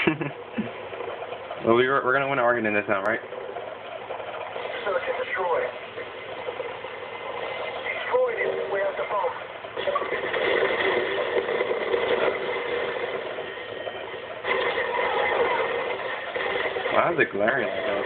Well, we're gonna win an argument in this now, right? Search and destroy. Destroyed it. Where's the bomb? Why is it glaring like that?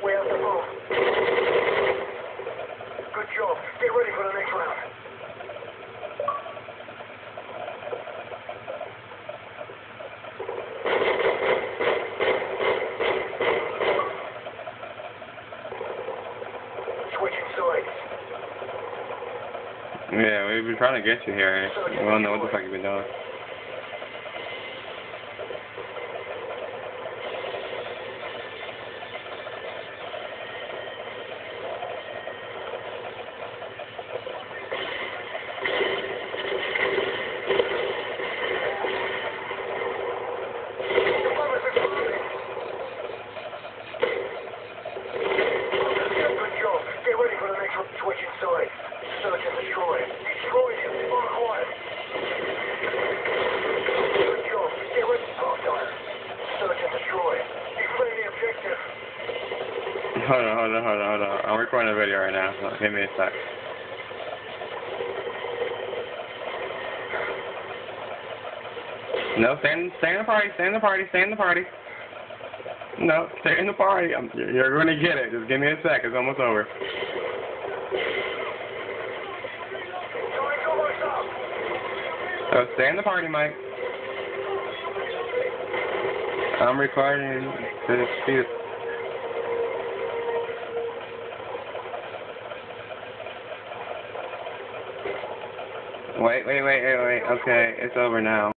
Where's the bomb? Good job. Get ready for the next round. Switching sides. Yeah, we've been trying to get you here. We don't know what the fuck you've been doing. Switching sides. Search and destroy. Destroy him. On quiet. Good job. Get ready. Hostile. Search and destroy. Defend the objective. Hold on. I'm recording a video right now, so give me a sec. No, stay in the party. No, stay in the party. You're gonna get it. Just give me a sec. It's almost over. So stay in the party, Mike. I'm recording to shoot. Wait. Okay, it's over now.